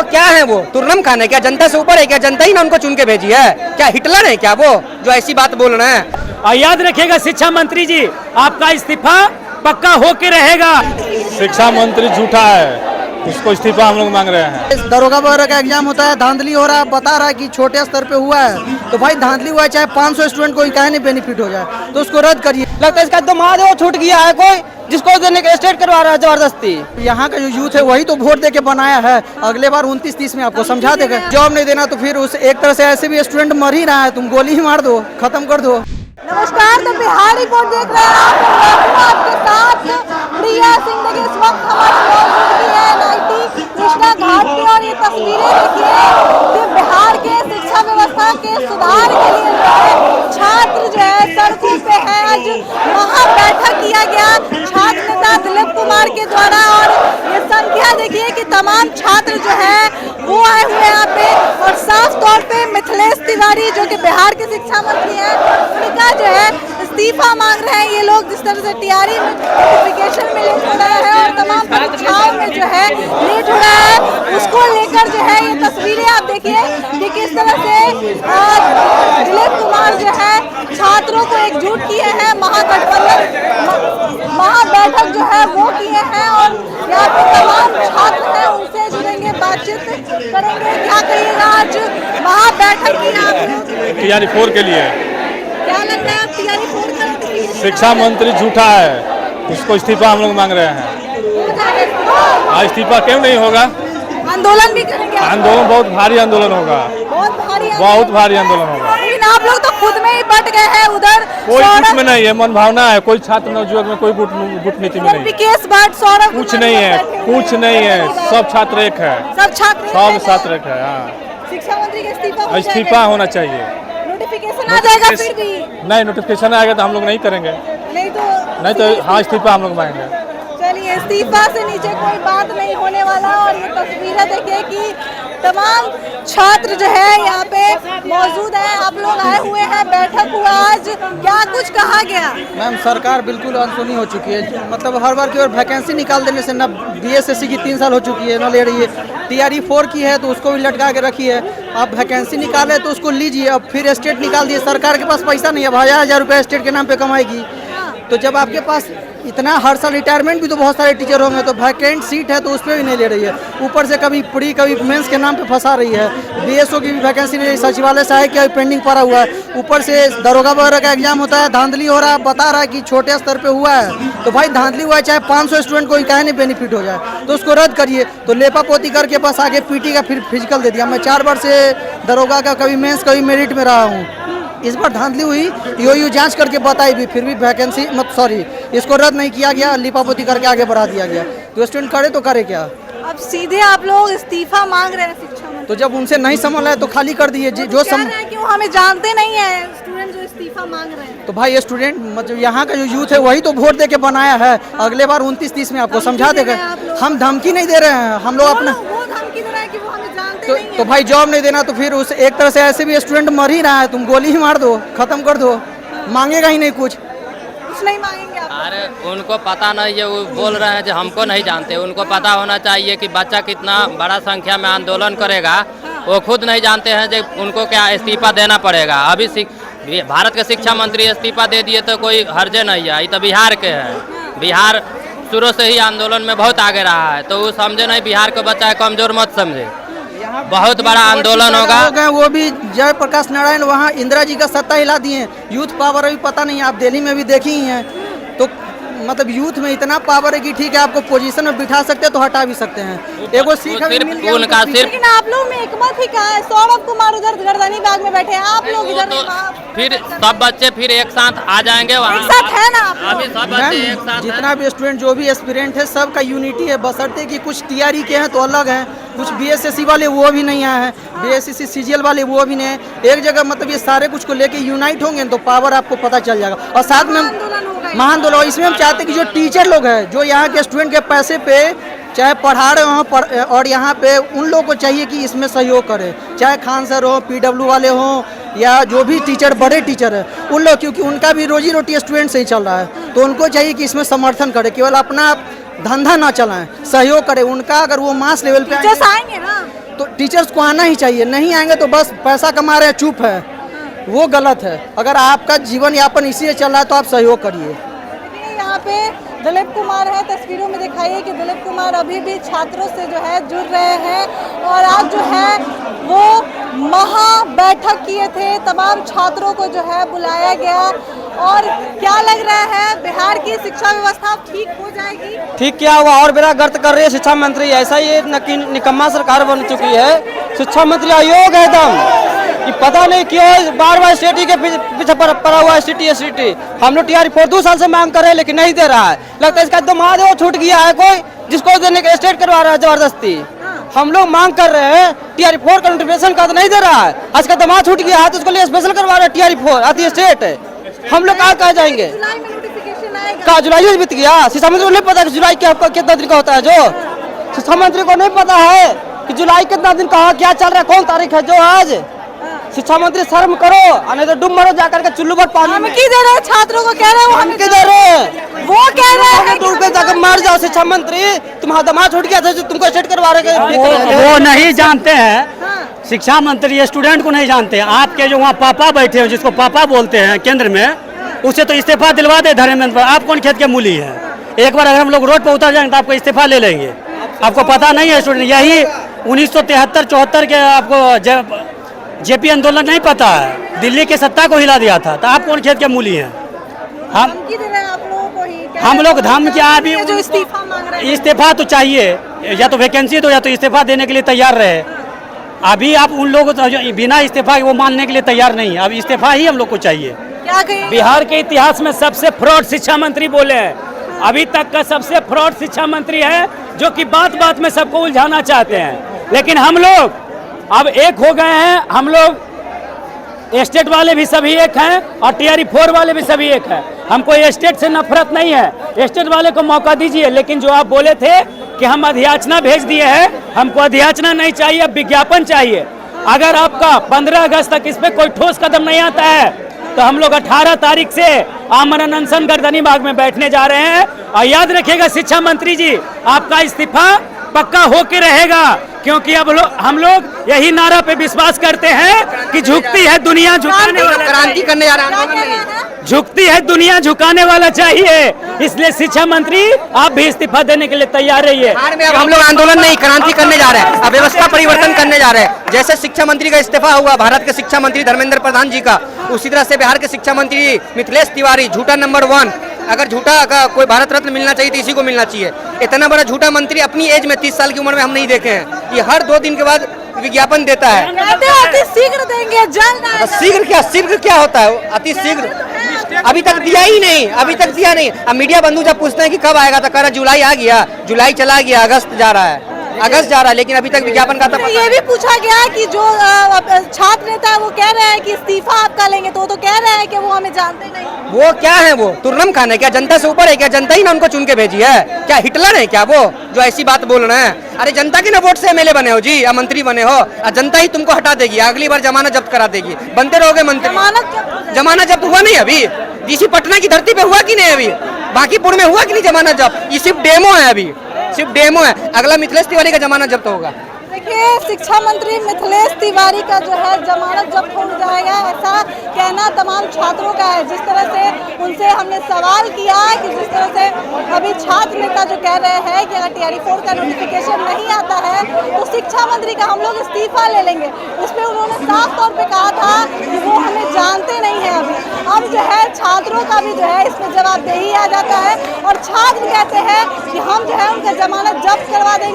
क्या है? वो तुर्नम खान है क्या? जनता से ऊपर है क्या? जनता ही ना उनको चुन के भेजी है क्या? हिटलर है क्या वो जो ऐसी बात बोल रहे हैं? और याद रखिएगा शिक्षा मंत्री जी, आपका इस्तीफा पक्का होके रहेगा। शिक्षा मंत्री झूठा है, उसको इस्तीफा हम लोग मांग रहे हैं। दरोगा वगैरह का एग्जाम होता है, धांधली हो रहा है, बता रहा है कि छोटे स्तर पे हुआ है, तो भाई धांधली हुआ है चाहे 500 स्टूडेंट को काहे नहीं बेनिफिट हो जाए, तो उसको रद्द करिए। लगता है इसका तो महादेव छूट गया है कोई, जिसको देने के स्टेट करवा रहा है जबरदस्ती। यहाँ का जो यूथ है वही तो वोट दे के बनाया है, अगले बार 29-30 में आपको समझा देगा। जॉब नहीं देना तो फिर उस एक तरह से ऐसे भी स्टूडेंट मर ही रहा है, तुम गोली ही मार दो, खत्म कर दो। नमस्कार, तो बिहार रिपोर्ट देख रहे हैं आप, आपके साथ प्रिया सिंह। देखिए इस वक्त हमारी मौजूदगी है नाइटी कृष्णा घाट पे और ये तस्वीरें देखिए कि बिहार के शिक्षा व्यवस्था के सुधार के लिए जो है छात्र जो है सड़कों पे है। आज वहाँ बैठक किया गया छात्र नेता दिलीप कुमार के द्वारा और ये संख्या देखिए कि तमाम छात्र जो है वो आए हुए यहाँ पे और साफ तौर पे मिथिलेश तिवारी जो कि बिहार के शिक्षा मंत्री हैं उनका जो है इस्तीफा मांग रहे हैं ये लोग। जिस तरह से तैयारी में नोटिफिकेशन में लेट हो रहा है और तमाम परीक्षाओं में जो है लेट हो रहा है, उसको लेकर जो है ये तस्वीरें आप देखिए कि किस तरह से दिलीप कुमार जो है छात्रों को एकजुट किए हैं, महागठबंधन महाबैठक जो है वो किए हैं और यहाँ पे तमाम छात्र हैं उनसे जुड़ेंगे, बातचीत करेंगे। क्या कहिएगा आज महाबैठक की आप तैयारी 4 के लिए? क्या लगता है आप तैयारी 4 करेंगे? शिक्षा मंत्री झूठा है, उसको इस्तीफा हम लोग मांग रहे हैं। हाँ, इस्तीफा क्यों नहीं होगा? आंदोलन भी करेंगे? आंदोलन बहुत भारी आंदोलन होगा, बहुत भारी आंदोलन होगा। लेकिन आप लोग तो खुद में ही बट गए हैं उधर। कोई गुट में नहीं है, मन भावना है, कोई छात्र नवजुवक में कोई गुट नीति में नहीं, विकेश भट्ट, सौरभ कुछ नहीं है, कुछ नहीं है, सब छात्र एक है, सब छात्र एक है। हाँ, शिक्षा मंत्री का इस्तीफा होना चाहिए। नोटिफिकेशन आ जाएगा फिर भी नहीं, नोटिफिकेशन आएगा तो हम लोग नहीं करेंगे, नहीं तो हाँ इस्तीफा हम लोग मांगेंगे। चलिए, इस्तीफा से नीचे कोई बात नहीं होने वाला। और ये तस्वीरें देखिए कि तमाम छात्र जो है यहाँ पे मौजूद हैं, आप लोग आए हुए हैं, बैठक हुआ आज, क्या कुछ कहा गया? मैम सरकार बिल्कुल अनसुनी हो चुकी है, मतलब हर बार की ओर वैकेंसी निकाल देने से, ना BSSC की 3 साल हो चुकी है, ना ले रही है, TRE 4 की है तो उसको भी लटका के रखी है। अब वैकेंसी निकाले तो उसको लीजिए, अब फिर स्टेट निकाल दिए, सरकार के पास पैसा नहीं है, 1000 रुपये स्टेट के नाम पे कमाएगी। तो जब आपके पास इतना हर साल रिटायरमेंट भी तो बहुत सारे टीचर होंगे, तो वैकेंट सीट है तो उस पर भी नहीं ले रही है, ऊपर से कभी प्री कभी मेंस के नाम पे फंसा रही है। BSO की भी वैकेंसी नहीं, सचिवालय सहायक का पेंडिंग पड़ा हुआ है, ऊपर से दरोगा वगैरह का एग्जाम होता है, धांधली हो रहा है, बता रहा है कि छोटे स्तर पे हुआ है, तो भाई धांधली हुआ है चाहे 500 स्टूडेंट को काहे नहीं बेनिफिट हो जाए, तो उसको रद्द करिए। तो लेपा पोती करके बस आगे PT का फिर फिजिकल दे दिया। मैं 4 बार से दरोगा का कभी मेंस कभी मेरिट में रहा हूँ, इस बार धांधली हुई, EOU जांच करके बताई भी, फिर भी वैकेंसी इसको रद्द नहीं किया गया, लिपापोती करके आगे बढ़ा दिया गया। तो स्टूडेंट करे तो करे क्या? अब सीधे आप लोग इस्तीफा मांग रहे हैं शिक्षा मंत्री। तो जब उनसे नहीं संभल है तो खाली कर दिए। जो क्यों हमें जानते नहीं है स्टूडेंट जो इस्तीफा मांग रहे हैं? तो भाई स्टूडेंट मतलब यहाँ का जो यूथ है वही तो वोट दे के बनाया है, अगले बार 29-30 में आपको समझा देगा। हम धमकी नहीं दे रहे हैं, हम लोग अपना तो भाई जॉब नहीं देना तो फिर उस एक तरह से ऐसे भी स्टूडेंट मर ही रहा है, तुम गोली ही मार दो, खत्म कर दो, मांगेगा ही नहीं, कुछ नहीं मांगेंगे आप। अरे उनको पता नहीं है, वो बोल रहे हैं जो हमको नहीं जानते। उनको पता होना चाहिए कि बच्चा कितना बड़ा संख्या में आंदोलन करेगा, वो खुद नहीं जानते हैं जो उनको क्या इस्तीफा देना पड़ेगा। अभी भारत के शिक्षा मंत्री इस्तीफा दे दिए तो कोई हर्जे नहीं है, ये तो बिहार के हैं। बिहार शुरू से ही आंदोलन में बहुत आगे रहा है, तो वो समझे नहीं, बिहार का बच्चा है कमजोर मत समझे, बहुत बड़ा आंदोलन होगा। वो भी जयप्रकाश नारायण वहाँ इंदिरा जी का सत्ता हिला दिए, यूथ पावर अभी पता नहीं, आप दिल्ली में भी देखी ही हैं। तो मतलब यूथ में इतना पावर है कि ठीक है आपको पोजीशन में बिठा सकते हैं तो हटा भी सकते हैं। एगो सीख उनका सिर्फ, लेकिन आप लोग में एकमत ही कहाँ है? सौरभ कुमार उधर गर्दनी बाग में बैठे हैं, आप लोग इधर फिर सब बच्चे फिर एक साथ आ जाएंगे वहाँ, एक साथ है ना आप लोग? अभी सब बच्चे एक साथ, जितना भी स्टूडेंट जो भी एस्पिरेंट है सबका यूनिटी है, बशर्ते कि कुछ TRE के हैं तो अलग हैं, कुछ BSSC वाले वो भी नहीं आए हैं, BSSC CGL वाले वो भी नहीं है, एक जगह मतलब ये सारे कुछ को लेके यूनाइट होंगे तो पावर आपको पता चल जाएगा। और साथ में महाआंदोलन इसमें हम चाहते हैं कि जो टीचर लोग हैं जो यहाँ के स्टूडेंट के पैसे पे चाहे पढ़ा रहे हों और यहाँ पे उन लोगों को चाहिए कि इसमें सहयोग करें, चाहे खान सर हो, PW वाले हों या जो भी टीचर बड़े टीचर हैं उन लोग, क्योंकि उनका भी रोजी रोटी स्टूडेंट से ही चल रहा है, तो उनको चाहिए कि इसमें समर्थन करें, केवल अपना धंधा ना चलाएं, सहयोग करें उनका। अगर वो मास लेवल पे आएंगे ना टीचर्स को आना ही चाहिए, नहीं आएंगे तो बस पैसा कमा रहे हैं, चुप है, वो गलत है। अगर आपका जीवन यापन इसी से चल रहा है तो आप सहयोग करिए। यहाँ पे दिलीप कुमार है, तस्वीरों में दिखाइए कि दिलीप कुमार अभी भी छात्रों से जो है जुड़ रहे हैं और आज जो है वो महा बैठक किए थे, तमाम छात्रों को जो है बुलाया गया। और क्या लग रहा है, बिहार की शिक्षा व्यवस्था ठीक हो जाएगी? ठीक क्या हुआ, और बेड़ा गर्त कर रही है शिक्षा मंत्री। ऐसा ये निकम्मा सरकार बन चुकी है, शिक्षा मंत्री अयोग है एकदम। कि पता नहीं क्यों बार बार सिटी के पीछे पड़ा हुआ है, सिटी। हम लोग टीआरई 4 2 साल से मांग कर रहे हैं लेकिन नहीं दे रहा है। लगता है इसका दिमाग वो छूट गया है कोई, जिसको देने के स्टेट करवा रहा है जबरदस्ती। हम लोग मांग कर रहे हैं टीआरई 4 का नोटिफिकेशन का तो नहीं दे रहा है, आज का दिमाग छूट गया है तो उसको लिए स्पेशल करवा रहा है टीआरई 4 आती स्टेट है। हम लोग कहाँ जाएंगे? का जुलाई में बीत गया, शिक्षा मंत्री को नहीं पता कि जुलाई कितना दिन का होता है। जो शिक्षा मंत्री को नहीं पता है कि जुलाई कितना दिन का, क्या चल रहा है, कौन तारीख है जो आज। शिक्षा मंत्री शर्म करो, नहीं तो डूब मरो जाकर के चुल्लू भर पानी में। की दे रहे हैं छात्रों को, कह रहे हैं हम की दे रहे हैं, वो कह रहे हैं डूब के जाकर मर जाओ। शिक्षा मंत्री तुम्हारा दिमाग छूट गया था जो तुमको स्टेट करवा रहे हैं। वो नहीं जानते हैं, शिक्षा मंत्री स्टूडेंट को नहीं जानते। आपके जो वहाँ पापा बैठे हो, जिसको पापा बोलते हैं केंद्र में, उसे तो इस्तीफा दिलवा दे धर्मेंद्र। आप कौन खेत के मूली है? एक बार अगर हम लोग रोड पर उतर जाएंगे तो आपको इस्तीफा ले लेंगे। आपको पता नहीं है स्टूडेंट, यही 1973-74 के आपको जेपी आंदोलन नहीं पता है, दिल्ली के सत्ता को हिला दिया था। तो आप कौन खेत के मूली हैं? हम लोग धम क्या अभी जो इस्तीफा मांग रहे हैं, इस्तीफा तो चाहिए, या तो वैकेंसी दो या तो इस्तीफा देने के लिए तैयार रहे। अभी आप उन लोगों को बिना इस्तीफा वो मानने के लिए तैयार नहीं, अब इस्तीफा ही हम लोग को चाहिए। क्या कहें? बिहार के इतिहास में सबसे फ्रॉड शिक्षा मंत्री बोले हैं, अभी तक का सबसे फ्रॉड शिक्षा मंत्री है, जो कि बात बात में सबको उलझाना चाहते हैं। लेकिन हम लोग अब एक हो गए हैं, हम लोग स्टेट वाले भी सभी एक हैं और टीआरई 4 वाले भी सभी एक हैं। हमको स्टेट से नफरत नहीं है, स्टेट वाले को मौका दीजिए। लेकिन जो आप बोले थे कि हम अधियाचना भेज दिए हैं, हमको अधियाचना नहीं चाहिए, अब विज्ञापन चाहिए। अगर आपका 15 अगस्त तक इस पे कोई ठोस कदम नहीं आता है तो हम लोग 18 तारीख से आमरण अनशन गर्दनी बाग में बैठने जा रहे हैं। और याद रखिएगा शिक्षा मंत्री जी, आपका इस्तीफा पक्का होके रहेगा, क्योंकि अब हम लोग यही नारा पे विश्वास करते हैं कि झुकती है दुनिया झुकाने वाला, क्रांति करने जा रहा है, झुकती है दुनिया झुकाने वाला चाहिए। इसलिए शिक्षा मंत्री आप भी इस्तीफा देने के लिए तैयार रहिए। बिहार में अब हम लोग आंदोलन नहीं, क्रांति करने जा रहे हैं, अब व्यवस्था परिवर्तन करने जा रहे हैं। जैसे शिक्षा मंत्री का इस्तीफा हुआ भारत के शिक्षा मंत्री धर्मेंद्र प्रधान जी का, उसी तरह से बिहार के शिक्षा मंत्री मिथिलेश तिवारी, झूठा नंबर 1। अगर झूठा का कोई भारत रत्न मिलना चाहिए तो इसी को मिलना चाहिए। इतना बड़ा झूठा मंत्री अपनी एज में 30 साल की उम्र में हम नहीं देखे हैं। ये हर 2 दिन के बाद विज्ञापन देता है। अति शीघ्र देंगे, जल्द। शीघ्र क्या होता है? अति शीघ्र अभी तक दिया ही नहीं, अभी तक दिया नहीं। अब मीडिया बंधु जब पूछते हैं कि कब आएगा तो कह रहा जुलाई आ गया, जुलाई चला गया, अगस्त जा रहा है, अगस्त जा रहा है, लेकिन अभी तक विज्ञापन का तो ये भी पूछा गया कि जो छात्र नेता है वो कह रहे हैं कि इस्तीफा आपका लेंगे, तो कह रहे हैं कि वो हमें जानते नहीं। वो क्या है, वो तुर्नम खान है क्या? जनता से ऊपर है क्या? जनता ही ना उनको चुन के भेजी है क्या? हिटलर है क्या वो जो ऐसी बात बोल रहे हैं? अरे जनता के ना वोट से एमएलए बने हो जी, या मंत्री बने हो, जनता ही तुमको हटा देगी, अगली बार जमानत जब्त करा देगी, बनते रहोगे मंत्री। जमानत जब्त हुआ नहीं अभी? इसी पटना की धरती पे हुआ कि नहीं? अभी बांकीपुर में हुआ कि नहीं जमानत जब्त? ये सिर्फ डेमो है, अभी सिर्फ डेमो है। अगला मिथिलेश तिवारी का जमानत जब्त होगा। देखिए, शिक्षा मंत्री मिथिलेश तिवारी का जो है जमानत जब्त हो जाएगा, ऐसा कहना तमाम छात्रों का है। जिस तरह से उनसे हमने सवाल किया कि जिस तरह से अभी छात्र नेता जो कह रहे हैं कि अगर टीआरई 4 का नोटिफिकेशन नहीं आता है तो शिक्षा मंत्री का हम लोग इस्तीफा ले लेंगे। उसमें उन्होंने साफ तौर पे कहा था कि वो हमें जानते नहीं है। अब जो है छात्रों का भी जो है इसमें जवाबदेही आ जाता है और छात्र कहते हैं कि हम जो है उनका जमानत जब्त करवा देंगे।